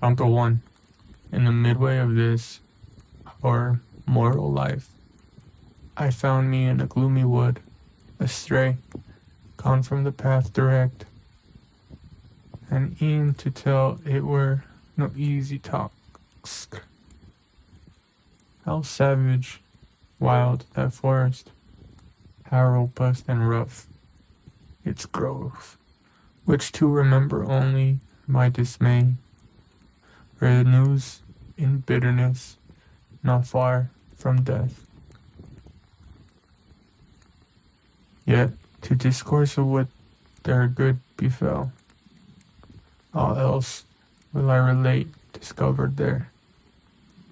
Canto 1. In the midway of this, our mortal life, I found me in a gloomy wood, astray, gone from the path direct, and e'en to tell it were no easy task. How savage, wild that forest, how robust and rough its growth, which to remember only my dismay renews in bitterness, not far from death. Yet to discourse of what there good befell, all else will I relate discovered there.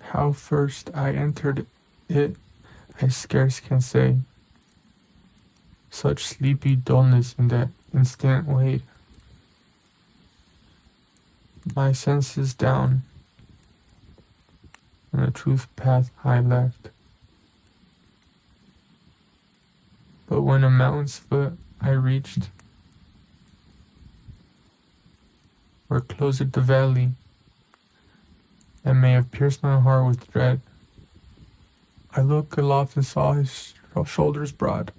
How first I entered it, I scarce can say. Such sleepy dullness in that instant weighed my senses down, and the truth path I left. But when a mountain's foot I reached, where closed the valley, that may have pierced my heart with dread, I looked aloft and saw his shoulders broad,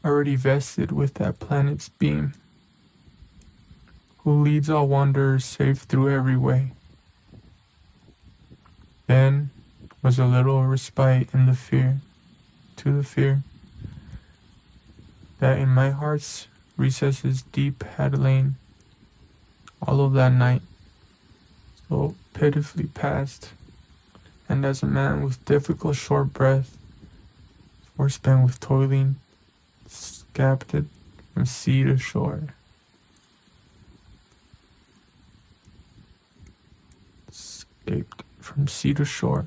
already vested with that planet's beam, who leads all wanderers safe through every way. Then was a little respite in the fear, to the fear, that in my heart's recesses deep had lain. All of that night, so pitifully passed, and as a man with difficult short breath, forespent with toiling, scaped from sea to shore. Escaped from sea to shore,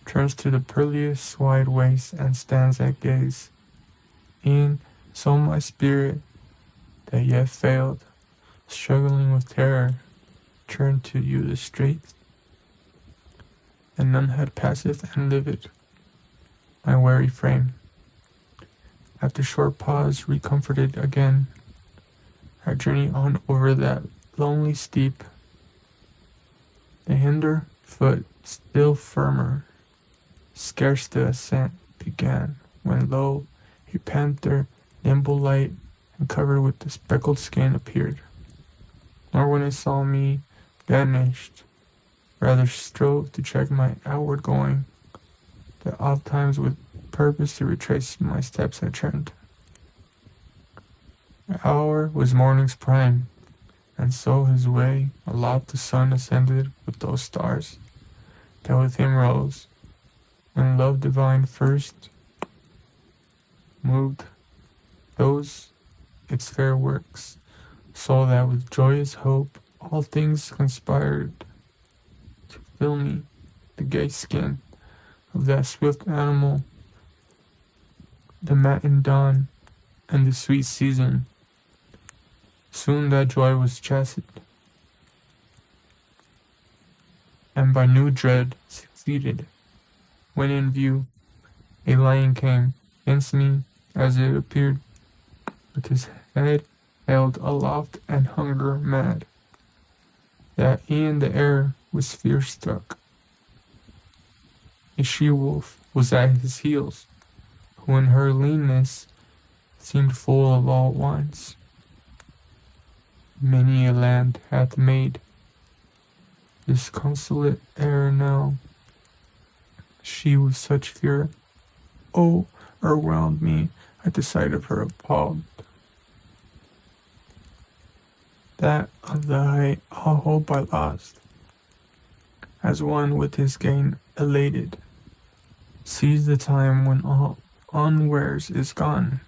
turns to the peerless wide waste and stands at gaze. E'en so my spirit, that yet failed, struggling with terror, turned to you the straight, and none had passeth and lived my weary frame. After short pause, recomforted again, I journey on over that lonely steep, the hinder foot still firmer, scarce the ascent began, when lo, a panther, nimble light, and covered with the speckled skin appeared. Nor when it saw me, vanished, rather strove to check my outward going, that oft times with purpose to retrace my steps had turned. The hour was morning's prime, and so his way aloft the sun ascended with those stars that with him rose, when love divine first moved those its fair works, so that with joyous hope all things conspired to fill me, the gay skin of that swift animal, the matin dawn, and the sweet season. Soon that joy was chastened, and by new dread succeeded, when in view a lion came against me, as it appeared, with his head held aloft and hunger mad, that e'en the air was fear struck. A she-wolf was at his heels, who in her leanness seemed full of all wants. Many a land hath made disconsolate ere now. She with such fear, oh, o'erwhelmed me at the sight of her appalled, that of the height all hope I lost, as one with his gain elated sees the time when all unwares is gone.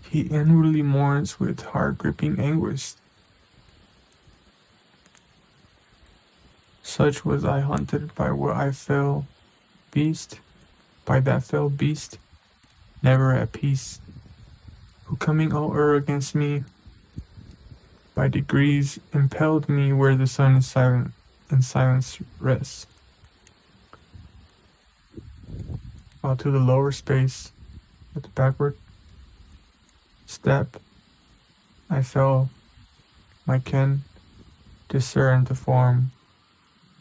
He inwardly mourns with heart-gripping anguish. Such was I haunted by what I fell beast, by that fell beast, never at peace, who coming all o'er against me, by degrees impelled me where the sun is silent, in silence rests, while to the lower space, at the backward step, I fell, my ken, discern the form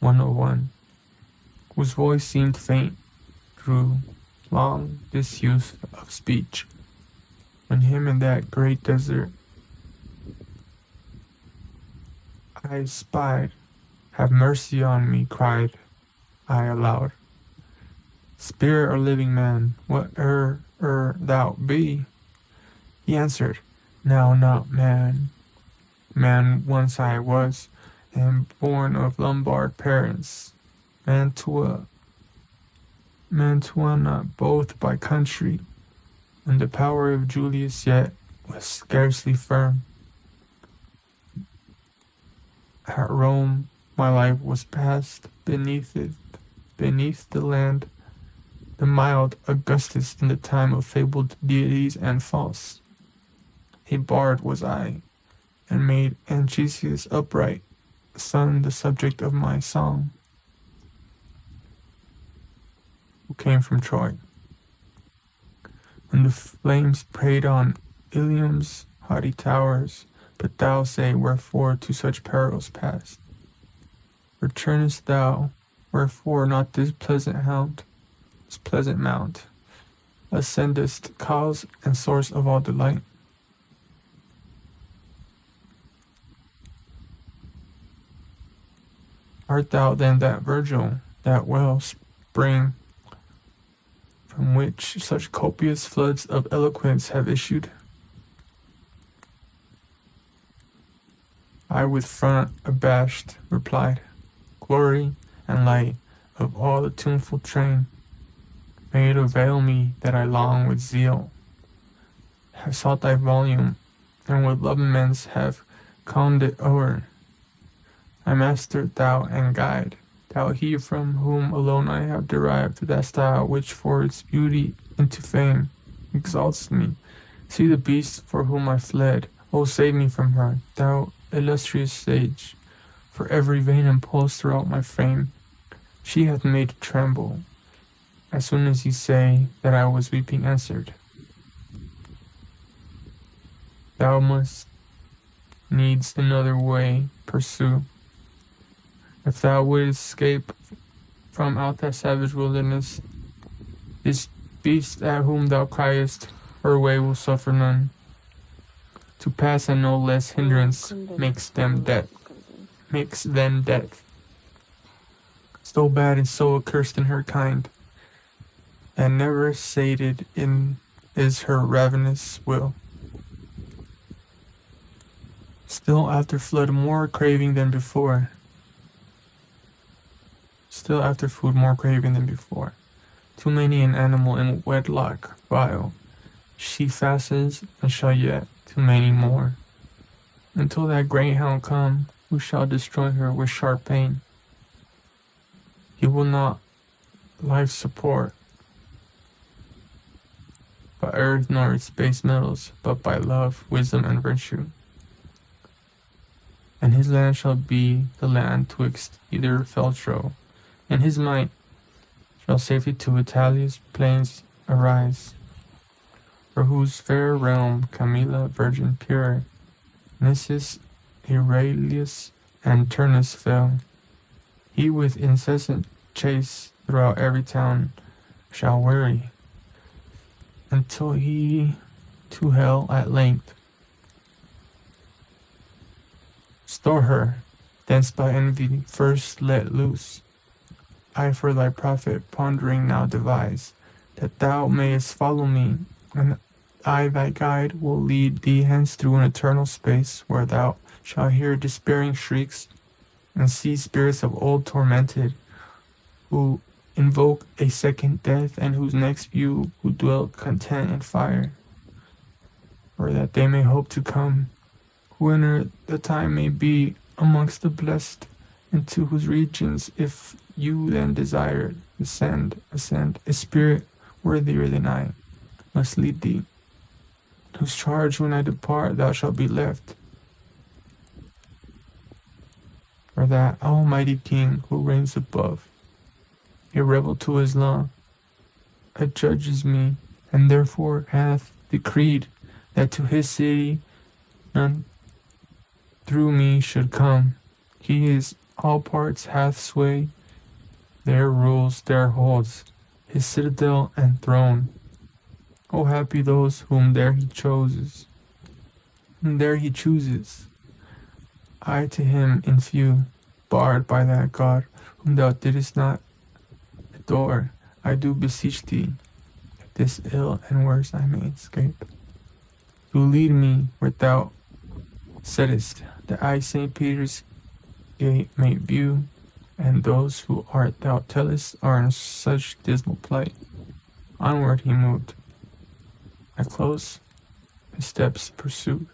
101, whose voice seemed faint through long disuse of speech, when him in that great desert I spied. Have mercy on me, cried I aloud. Spirit or living man, whate'er thou be? He answered, now not man. Man once I was, and born of Lombard parents. Mantua not both by country, and the power of Julius yet was scarcely firm. At Rome my life was passed beneath the land, the mild Augustus in the time of fabled deities and false. A bard was I, and made Anchises upright, son the subject of my song, who came from Troy. When the flames preyed on Ilium's haughty towers, but thou say, wherefore to such perils pass? Returnest thou, wherefore not this pleasant mount, ascendest, cause and source of all delight? Art thou then that Virgil, that well spring, from which such copious floods of eloquence have issued? I with front abashed replied, glory and light of all the tuneful train, may it avail me that I long with zeal have sought thy volume, and with lovements have conned it o'er. My master thou and guide, thou he from whom alone I have derived that style which for its beauty into fame exalts me. See the beast for whom I fled, oh save me from her, thou illustrious sage, for every vein and pulse throughout my frame she hath made to tremble. As soon as ye say that I was weeping answered, thou must needs another way pursue. If thou wouldst escape from out that savage wilderness, this beast at whom thou criest, her way will suffer none. To pass and no less hindrance makes them death. So bad and so accursed in her kind, and never sated in is her ravenous will. Still after flood more craving than before. Still after food more craving than before. Too many an animal in wedlock vile. She fastens and shall yet too many more. Until that greyhound come, who shall destroy her with sharp pain. He will not life support by earth nor its base metals, but by love, wisdom, and virtue. And his land shall be the land twixt either Feltro, and his might shall safely to Italia's plains arise, for whose fair realm Camilla, virgin pure, Nissus, Aurelius, and Turnus fell. He with incessant chase throughout every town shall weary, until he to hell at length store her, thence by envy first let loose. I for thy profit pondering now devise, that thou mayest follow me, and I thy guide will lead thee hence through an eternal space, where thou shalt hear despairing shrieks, and see spirits of old tormented, who invoke a second death, and whose next view who dwell content in fire, or that they may hope to come, whene'er the time may be, amongst the blessed, into whose regions, if you then desire, ascend, a spirit worthier than I must lead thee, whose charge when I depart thou shalt be left. For that Almighty King who reigns above, a rebel to his law, adjudges me, and therefore hath decreed that to his city none through me should come. He is all parts hath sway, there rules, there holds his citadel and throne. O happy those whom there he chooses, whom there he chooses. I to him in few, barred by that God whom thou didst not adore, I do beseech thee, if this ill and worse I may escape, to lead me where thou saidst, that I St. Peter's gate may view, and those who art thou tellest are in such dismal plight. Onward he moved. I close his steps pursued.